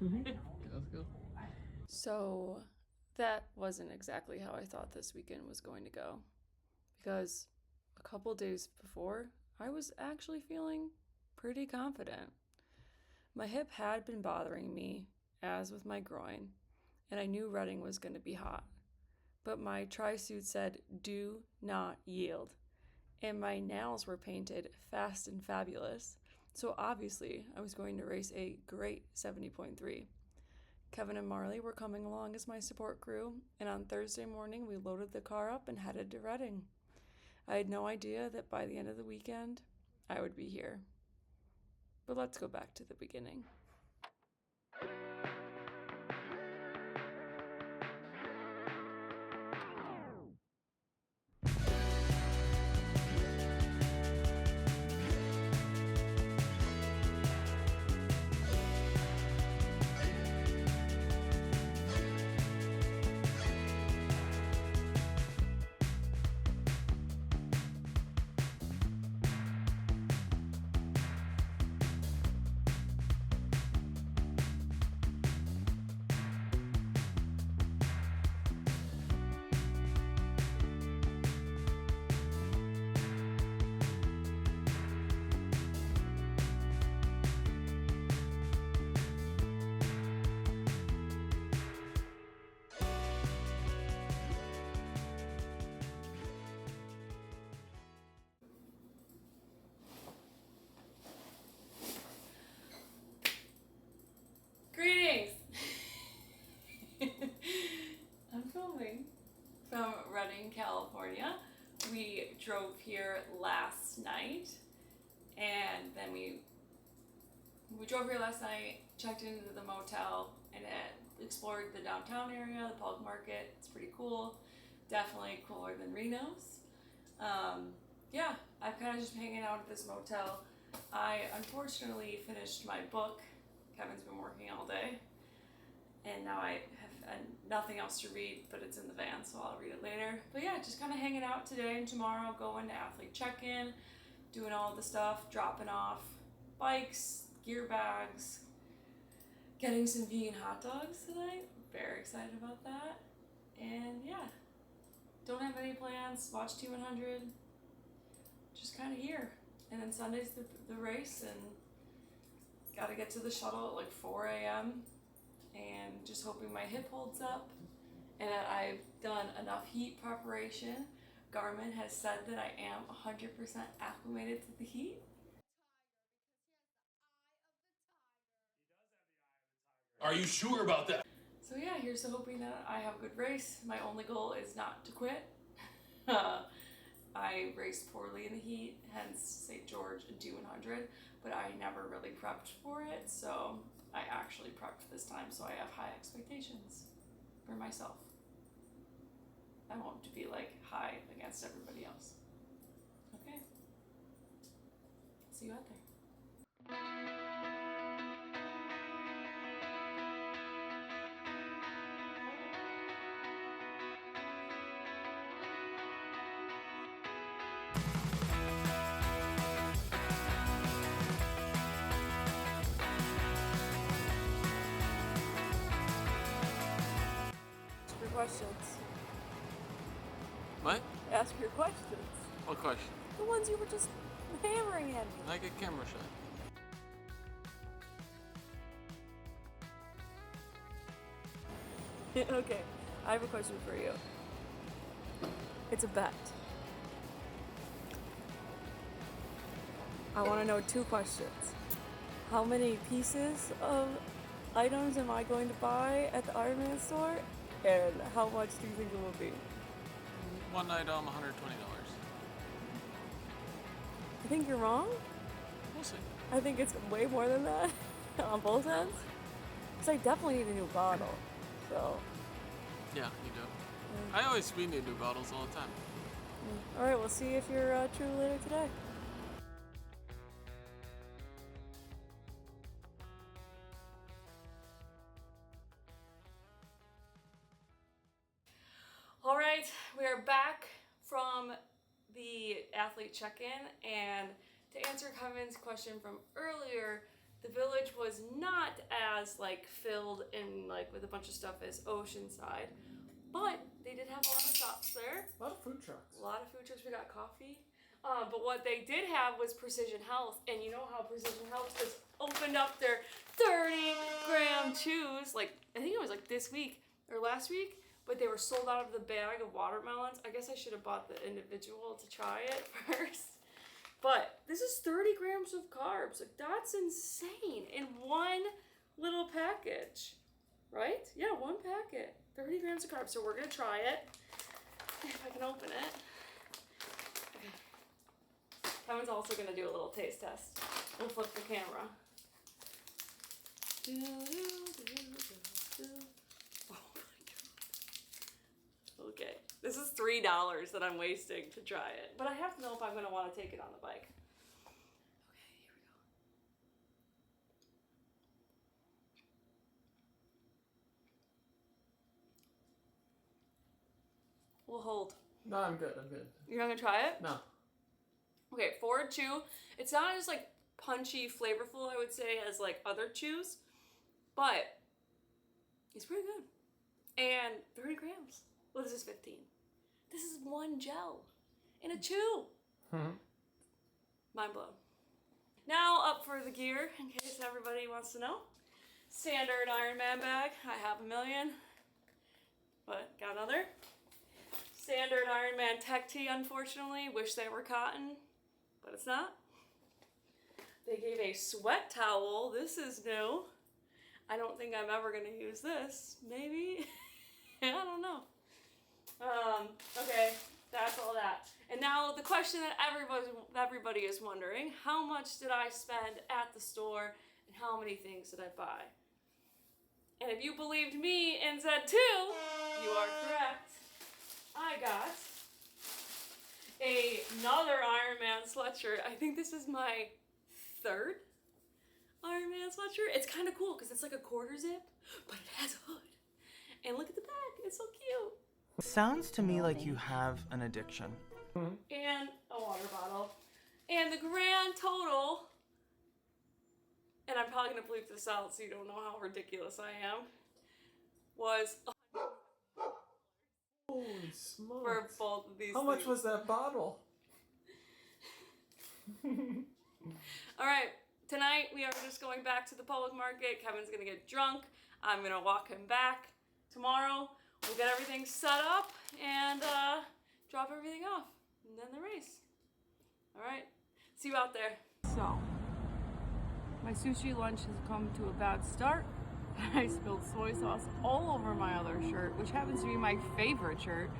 Let's go. So that wasn't exactly how I thought this weekend was going to go. Because a couple days before, I was actually feeling pretty confident. My hip had been bothering me, as with my groin, and I knew running was going to be hot. But my tri suit said, "Do not yield," and my nails were painted fast and fabulous, so obviously I was going to race a great 70.3. Kevin and Marley were coming along as my support crew, and on Thursday morning we loaded the car up and headed to Reading. I had no idea that by the end of the weekend I would be here. But let's go back to the beginning. Greetings! I'm filming from Redding, California. We drove here last night, and then we drove here last night, checked into the motel, and it explored the downtown area, the public market. It's pretty cool. Definitely cooler than Reno's. Yeah, I've kind of just been hanging out at this motel. I unfortunately finished my book. Kevin's been working all day, and now I have nothing else to read, but it's in the van, so I'll read it later. But yeah, just kind of hanging out today and tomorrow, going to athlete check-in, doing all the stuff, dropping off bikes, gear bags, getting some vegan hot dogs tonight. Very excited about that. And yeah, don't have any plans. Watch T100. Just kind of here. And then Sunday's the race, and got to get to the shuttle at like 4 a.m. and just hoping my hip holds up and that I've done enough heat preparation. Garmin has said that I am 100% acclimated to the heat. Are you sure about that? So yeah, here's to hoping that I have a good race. My only goal is not to quit. I raced poorly in the heat, hence St. George and T100, but I never really prepped for it, so I actually prepped this time, so I have high expectations for myself. I won't be like high against everybody else. Okay. See you out there. Ask your questions. What? Ask your questions. What question? The ones you were just hammering at me. Like a camera shot. Okay, I have a question for you. It's a bet. I want to know two questions. How many pieces of items am I going to buy at the Ironman store? And how much do you think it will be? One item, $120. I think you're wrong. We'll see. I think it's way more than that on both ends. Because I definitely need a new bottle. So, Yeah, you do. I always we need new bottles all the time. alright, we'll see if you're true later today. All right, we are back from the athlete check-in, and to answer Kevin's question from earlier, the village was not as like filled and like with a bunch of stuff as Oceanside, but they did have a lot of shops there. A lot of food trucks. A lot of food trucks. We got coffee. But what they did have was Precision Health, and you know how Precision Health just opened up their 30-gram chews, like I think it was like this week or last week, but they were sold out of the bag of watermelons. I guess I should have bought the individual to try it first. But this is 30 grams of carbs. Like, that's insane in one little package, right? Yeah, one packet. 30 grams of carbs. So we're going to try it. If I can open it. Okay. Kevin's also going to do a little taste test. We'll flip the camera. Oh my God. Okay. This is $3 that I'm wasting to try it. But I have to know if I'm going to want to take it on the bike. Okay, here we go. We'll hold. No, I'm good. I'm good. You're not going to try it? No. Okay, Forward Chew. It's not as like punchy, flavorful, I would say, as like other chews. But it's pretty good. And 30 grams. Well, this is 15. This is one gel in a chew. Mm-hmm. Mind blown. Now up for the gear, in case everybody wants to know. Standard Ironman bag. I have a million, but got another. Standard Ironman tech tee, unfortunately. Wish they were cotton, but it's not. They gave a sweat towel. This is new. I don't think I'm ever going to use this. Maybe. I don't know. Okay, that's all that. And now the question that everybody is wondering, how much did I spend at the store and how many things did I buy? And if you believed me and said 2, you are correct. I got another Ironman sweatshirt. I think this is my 3rd Ironman sweatshirt. It's kind of cool because it's like a quarter zip, but it has a hood. And look at the back, it's so cute. Sounds to me like you have an addiction. And a water bottle. And the grand total, and I'm probably going to bleep this out so you don't know how ridiculous I am, was Holy smokes. for both of these How much things. was that bottle? All right, tonight we are just going back to the public market. Kevin's going to get drunk. I'm going to walk him back. Tomorrow we'll get everything set up and drop everything off. And then the race. All right, see you out there. So, my sushi lunch has come to a bad start. I spilled soy sauce all over my other shirt, which happens to be my favorite shirt.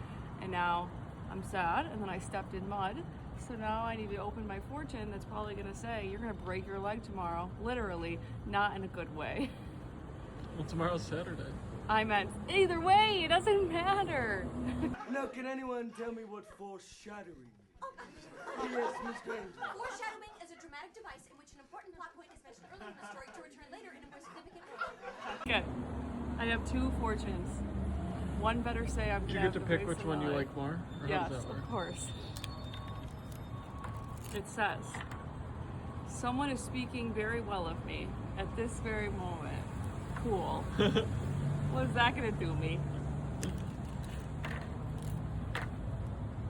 And now I'm sad, and then I stepped in mud. So now I need to open my fortune that's probably gonna say, you're gonna break your leg tomorrow. Literally, not in a good way. Well, tomorrow's Saturday. I meant, either way, it doesn't matter. Now, can anyone tell me what foreshadowing is? Yes, Miss Granger. Foreshadowing is a dramatic device in which an important plot point is mentioned early in the story to return later in a more significant way. Okay, I have 2 fortunes. One better say I'm Do you get to pick which one you like more? Or Yes, how does that work? of course. It says, someone is speaking very well of me at this very moment. Cool. What is that gonna do me?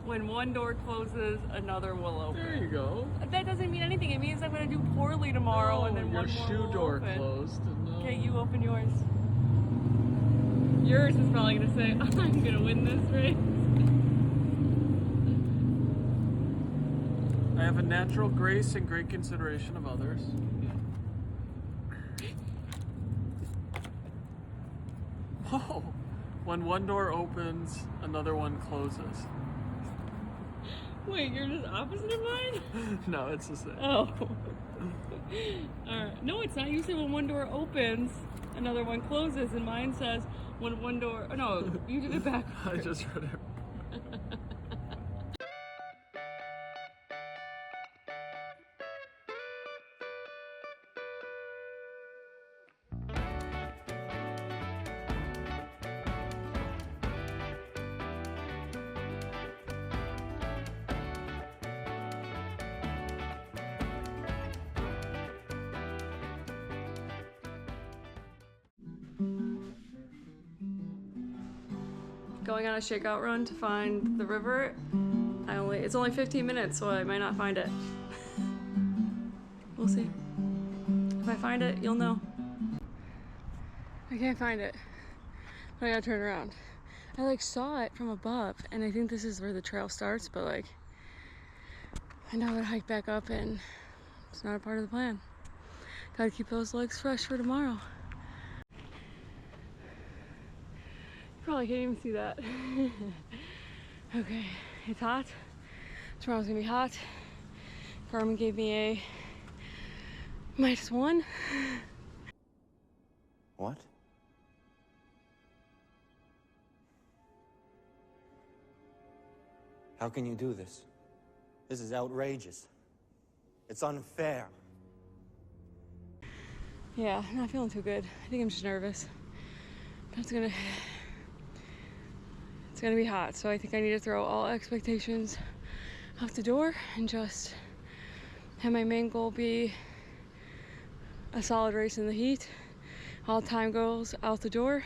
When one door closes, another will open. There you go. That doesn't mean anything. It means I'm gonna do poorly tomorrow, and then your one more shoe will door open. closed. And, Okay, you open yours. Yours is probably gonna say, I'm gonna win this race. I have a natural grace and great consideration of others. Whoa! When one door opens, another one closes. Wait, you're just opposite of mine? No, it's the same. Oh. Alright. No, it's not. You said when one door opens, another one closes, and mine says when one door. Oh, no, you did it back. I just read it. going on a shakeout run to find the river. It's only 15 minutes, so I might not find it. We'll see. If I find it, you'll know. I can't find it, but I gotta turn around. I like saw it from above, and I think this is where the trail starts, but like, I know I gotta hike back up, and it's not a part of the plan. Gotta keep those legs fresh for tomorrow. You probably can't even see that. Okay, it's hot. Tomorrow's gonna be hot. Garmin gave me a -1. What? How can you do this? This is outrageous. It's unfair. Yeah, I'm not feeling too good. I think I'm just nervous. But it's gonna be hot, so I think I need to throw all expectations out the door and just have my main goal be a solid race in the heat. All time goals out the door.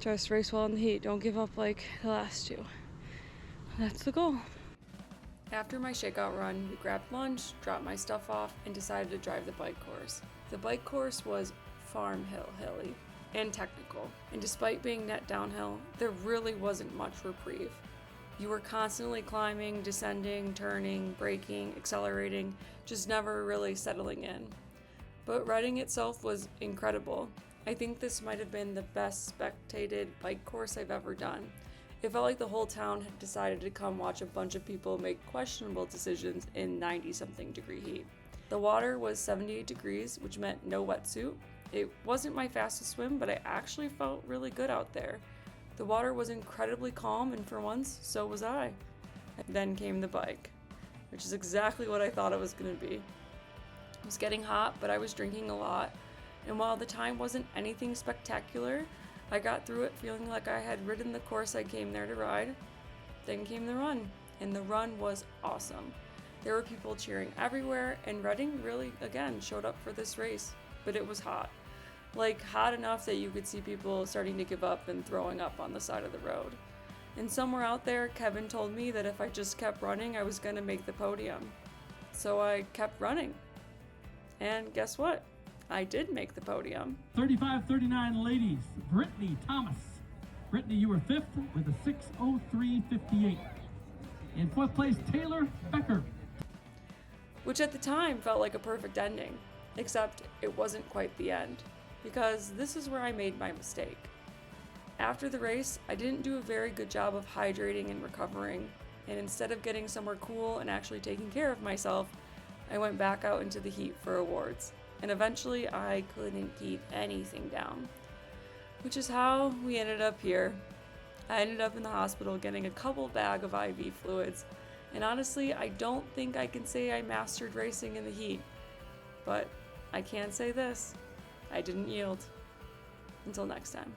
Just race well in the heat. Don't give up like the last two. That's the goal. After my shakeout run, we grabbed lunch, dropped my stuff off, and decided to drive the bike course. The bike course was farm hilly and technical, and despite being net downhill, there really wasn't much reprieve. You were constantly climbing, descending, turning, braking, accelerating, just never really settling in. But riding itself was incredible. I think this might have been the best spectated bike course I've ever done. It felt like the whole town had decided to come watch a bunch of people make questionable decisions in 90-something degree heat. The water was 78 degrees, which meant no wetsuit. It wasn't my fastest swim, but I actually felt really good out there. The water was incredibly calm, and for once, so was I. And then came the bike, which is exactly what I thought it was going to be. It was getting hot, but I was drinking a lot, and while the time wasn't anything spectacular, I got through it feeling like I had ridden the course I came there to ride. Then came the run, and the run was awesome. There were people cheering everywhere, and Reading really, again, showed up for this race, but it was hot. Like, hot enough that you could see people starting to give up and throwing up on the side of the road. And somewhere out there, Kevin told me that if I just kept running, I was gonna make the podium. So I kept running. And guess what? I did make the podium. 35-39 ladies, Brittany Thomas. Brittany, you were 5th with a 6:03.58. In 4th place, Taylor Becker. Which at the time felt like a perfect ending, except it wasn't quite the end, because this is where I made my mistake. After the race, I didn't do a very good job of hydrating and recovering, and instead of getting somewhere cool and actually taking care of myself, I went back out into the heat for awards. And eventually I couldn't keep anything down, which is how we ended up here. I ended up in the hospital getting a couple bag of IV fluids, and honestly, I don't think I can say I mastered racing in the heat, but I can say this, I didn't yield. Until next time.